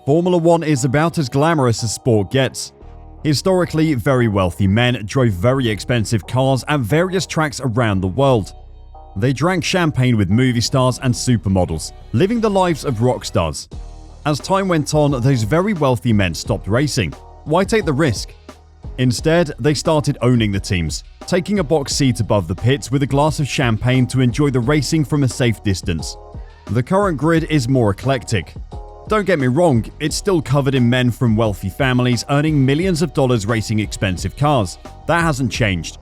Formula One is about as glamorous as sport gets. Historically, very wealthy men drove very expensive cars at various tracks around the world. They drank champagne with movie stars and supermodels, living the lives of rock stars. As time went on, those very wealthy men stopped racing. Why take the risk? Instead, they started owning the teams, taking a box seat above the pits with a glass of champagne to enjoy the racing from a safe distance. The current grid is more eclectic. Don't get me wrong, it's still covered in men from wealthy families earning millions of dollars racing expensive cars. That hasn't changed.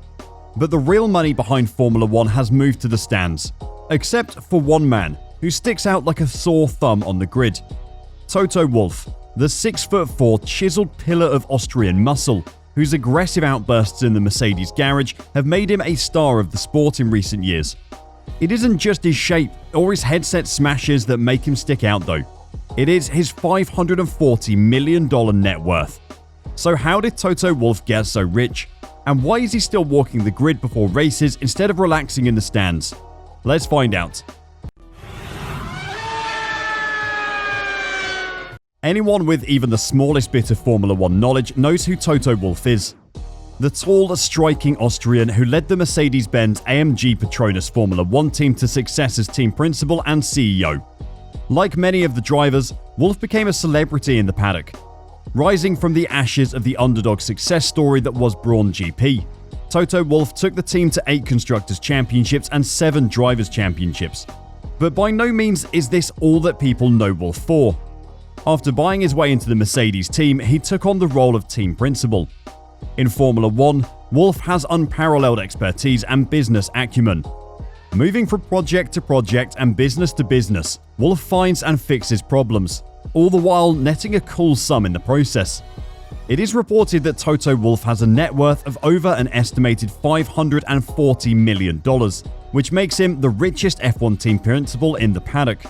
But the real money behind Formula One has moved to the stands. Except for one man, who sticks out like a sore thumb on the grid. Toto Wolff, the 6'4" chiseled pillar of Austrian muscle, whose aggressive outbursts in the Mercedes garage have made him a star of the sport in recent years. It isn't just his shape or his headset smashes that make him stick out though. It is his $540 million net worth. So how did Toto Wolff get so rich? And why is he still walking the grid before races instead of relaxing in the stands? Let's find out. Anyone with even the smallest bit of Formula One knowledge knows who Toto Wolff is. The tall, striking Austrian who led the Mercedes-Benz AMG Petronas Formula One team to success as team principal and CEO. Like many of the drivers, Wolff became a celebrity in the paddock, rising from the ashes of the underdog success story that was Brawn GP. Toto Wolff took the team to 8 Constructors' Championships and 7 Drivers' Championships. But by no means is this all that people know Wolff for. After buying his way into the Mercedes team, he took on the role of team principal. In Formula One, Wolff has unparalleled expertise and business acumen. Moving from project to project and business to business, Wolff finds and fixes problems, all the while netting a cool sum in the process. It is reported that Toto Wolff has a net worth of over an estimated $540 million, which makes him the richest F1 team principal in the paddock.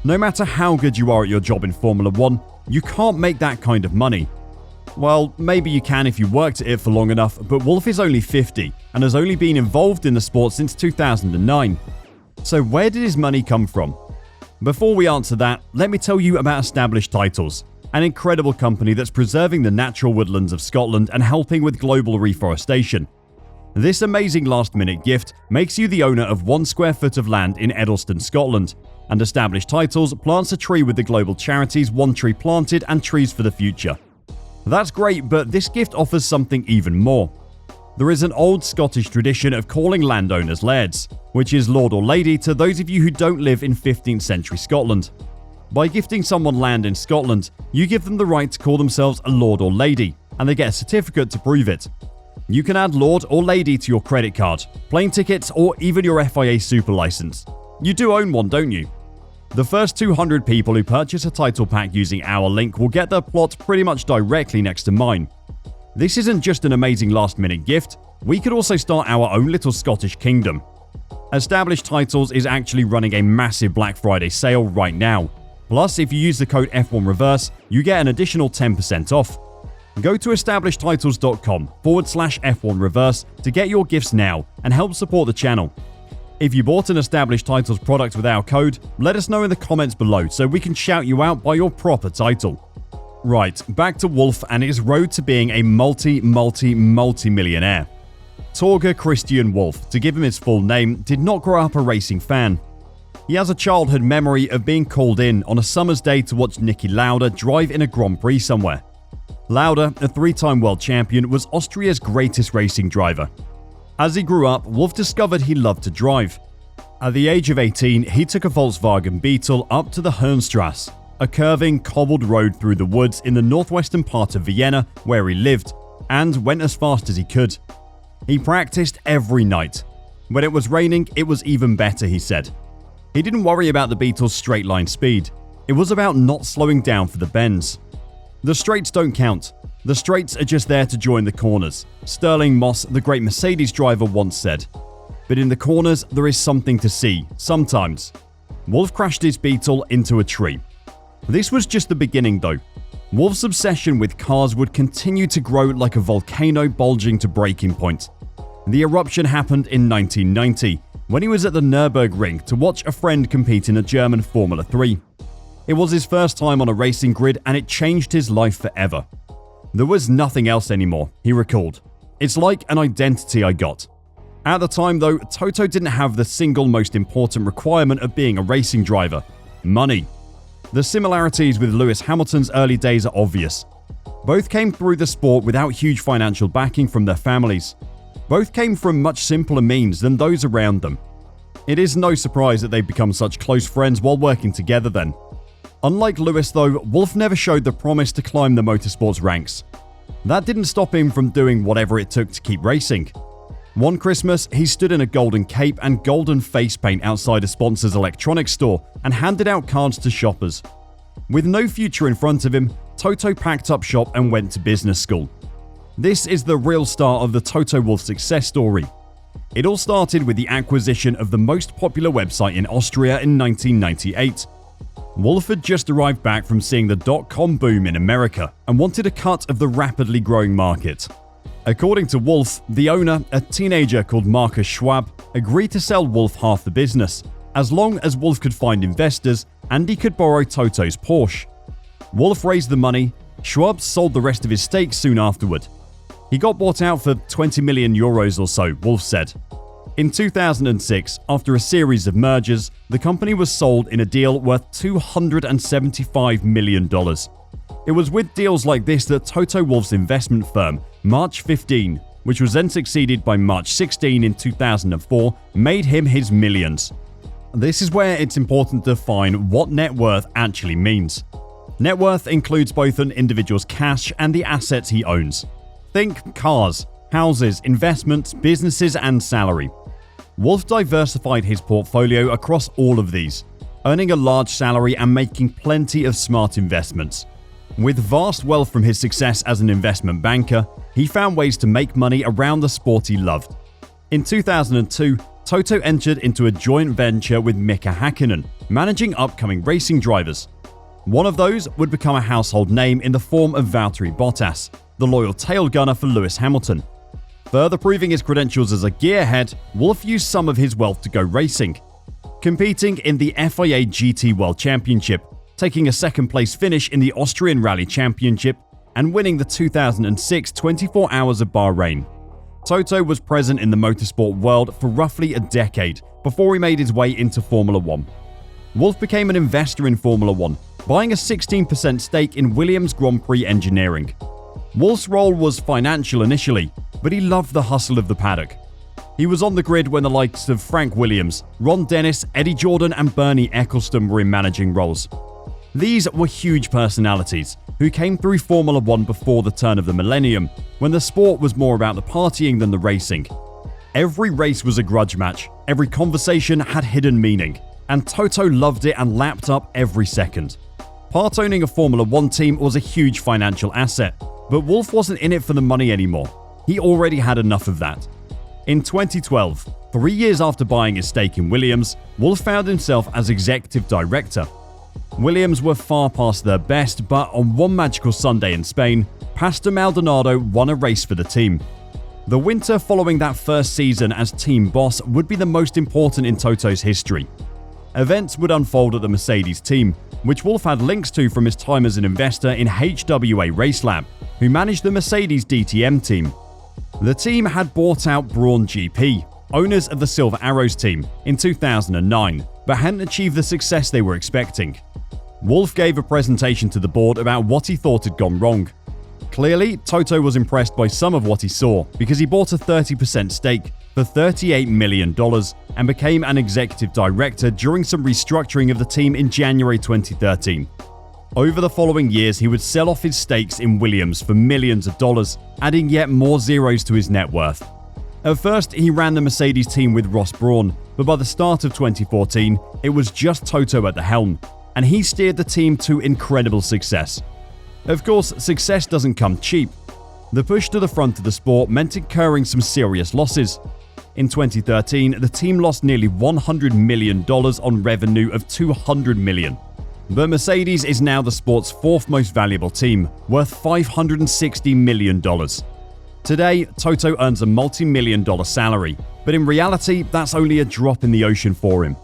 No matter how good you are at your job in Formula One, you can't make that kind of money. Well, maybe you can if you worked at it for long enough, but Wolff is only 50 and has only been involved in the sport since 2009. So where did his money come from? Before we answer that, let me tell you about Established Titles, an incredible company that's preserving the natural woodlands of Scotland and helping with global reforestation. This amazing last-minute gift makes you the owner of 1 square foot of land in Edelston, Scotland, and Established Titles plants a tree with the global charities One Tree Planted and Trees for the Future. That's great, but this gift offers something even more. There is an old Scottish tradition of calling landowners lairds, which is lord or lady to those of you who don't live in 15th century Scotland. By gifting someone land in Scotland, you give them the right to call themselves a lord or lady, and they get a certificate to prove it. You can add lord or lady to your credit card, plane tickets, or even your FIA super license. You do own one, don't you? The first 200 people who purchase a title pack using our link will get their plot pretty much directly next to mine. This isn't just an amazing last-minute gift, we could also start our own little Scottish kingdom. Established Titles is actually running a massive Black Friday sale right now. Plus, if you use the code F1Reverse, you get an additional 10% off. Go to establishedtitles.com/F1Reverse to get your gifts now and help support the channel. If you bought an Established Titles product with our code, let us know in the comments below so we can shout you out by your proper title. Right, back to Wolff and his road to being a multi-millionaire. Torge Christian Wolff, to give him his full name, did not grow up a racing fan. He has a childhood memory of being called in on a summer's day to watch Niki Lauda drive in a Grand Prix somewhere. Lauda, a 3-time world champion, was Austria's greatest racing driver. As he grew up, Wolff discovered he loved to drive. At the age of 18, he took a Volkswagen Beetle up to the Herrnstrasse, a curving, cobbled road through the woods in the northwestern part of Vienna where he lived, and went as fast as he could. He practiced every night. When it was raining, it was even better, he said. He didn't worry about the Beetle's straight-line speed. It was about not slowing down for the bends. The straights don't count. The straights are just there to join the corners, Stirling Moss, the great Mercedes driver, once said. But in the corners, there is something to see, sometimes. Wolff crashed his Beetle into a tree. This was just the beginning though. Wolff's obsession with cars would continue to grow like a volcano bulging to breaking point. The eruption happened in 1990, when he was at the Nürburgring to watch a friend compete in a German Formula 3. It was his first time on a racing grid and it changed his life forever. There was nothing else anymore, he recalled. It's like an identity I got. At the time though, Toto didn't have the single most important requirement of being a racing driver: money. The similarities with Lewis Hamilton's early days are obvious. Both came through the sport without huge financial backing from their families. Both came from much simpler means than those around them. It is no surprise that they've become such close friends while working together then. Unlike Lewis though, Wolff never showed the promise to climb the motorsports ranks. That didn't stop him from doing whatever it took to keep racing. One Christmas, he stood in a golden cape and golden face paint outside a sponsor's electronics store and handed out cards to shoppers. With no future in front of him, Toto packed up shop and went to business school. This is the real start of the Toto Wolff success story. It all started with the acquisition of the most popular website in Austria in 1998. Wolff had just arrived back from seeing the .com boom in America and wanted a cut of the rapidly growing market. According to Wolff, the owner, a teenager called Markus Schwab, agreed to sell Wolff half the business, as long as Wolff could find investors and he could borrow Toto's Porsche. Wolff raised the money. Schwab sold the rest of his stake soon afterward. He got bought out for 20 million euros or so, Wolff said. In 2006, after a series of mergers, the company was sold in a deal worth $275 million. It was with deals like this that Toto Wolff's investment firm, March 15, which was then succeeded by March 16 in 2004, made him his millions. This is where it's important to define what net worth actually means. Net worth includes both an individual's cash and the assets he owns. Think cars, houses, investments, businesses, and salary. Wolff diversified his portfolio across all of these, earning a large salary and making plenty of smart investments. With vast wealth from his success as an investment banker, he found ways to make money around the sport he loved. In 2002, Toto entered into a joint venture with Mika Hakkinen, managing upcoming racing drivers. One of those would become a household name in the form of Valtteri Bottas, the loyal tail gunner for Lewis Hamilton. Further proving his credentials as a gearhead, Wolff used some of his wealth to go racing, competing in the FIA GT World Championship, taking a second-place finish in the Austrian Rally Championship, and winning the 2006 24 Hours of Bahrain. Toto was present in the motorsport world for roughly a decade before he made his way into Formula One. Wolff became an investor in Formula One, buying a 16% stake in Williams Grand Prix Engineering. Wolff's role was financial initially, but he loved the hustle of the paddock. He was on the grid when the likes of Frank Williams, Ron Dennis, Eddie Jordan, and Bernie Ecclestone were in managing roles. These were huge personalities who came through Formula One before the turn of the millennium, when the sport was more about the partying than the racing. Every race was a grudge match, every conversation had hidden meaning, and Toto loved it and lapped up every second. Part-owning a Formula One team was a huge financial asset, but Wolff wasn't in it for the money anymore. He already had enough of that. In 2012, 3 years after buying his stake in Williams, Wolff found himself as executive director. Williams were far past their best, but on one magical Sunday in Spain, Pastor Maldonado won a race for the team. The winter following that first season as team boss would be the most important in Toto's history. Events would unfold at the Mercedes team, which Wolff had links to from his time as an investor in HWA Racelab, who managed the Mercedes DTM team. The team had bought out Braun GP, owners of the Silver Arrows team, in 2009, but hadn't achieved the success they were expecting. Wolff gave a presentation to the board about what he thought had gone wrong. Clearly, Toto was impressed by some of what he saw because he bought a 30% stake for $38 million and became an executive director during some restructuring of the team in January 2013. Over the following years, he would sell off his stakes in Williams for millions of dollars, adding yet more zeros to his net worth. At first, he ran the Mercedes team with Ross Brawn, but by the start of 2014, it was just Toto at the helm, and he steered the team to incredible success. Of course, success doesn't come cheap. The push to the front of the sport meant incurring some serious losses. In 2013, the team lost nearly $100 million on revenue of $200 million. But Mercedes is now the sport's fourth most valuable team, worth $560 million. Today, Toto earns a multi-million-dollar salary, but in reality, that's only a drop in the ocean for him.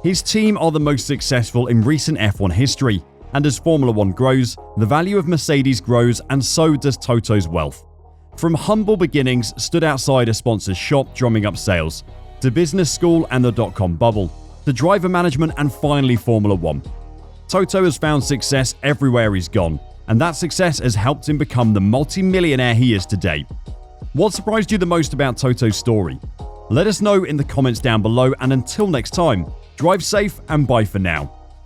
His team are the most successful in recent F1 history, and as Formula 1 grows, the value of Mercedes grows, and so does Toto's wealth. From humble beginnings, stood outside a sponsor's shop drumming up sales, to business school and the dot-com bubble, to driver management and finally Formula 1. Toto has found success everywhere he's gone, and that success has helped him become the multi-millionaire he is today. What surprised you the most about Toto's story? Let us know in the comments down below, and until next time, drive safe and bye for now.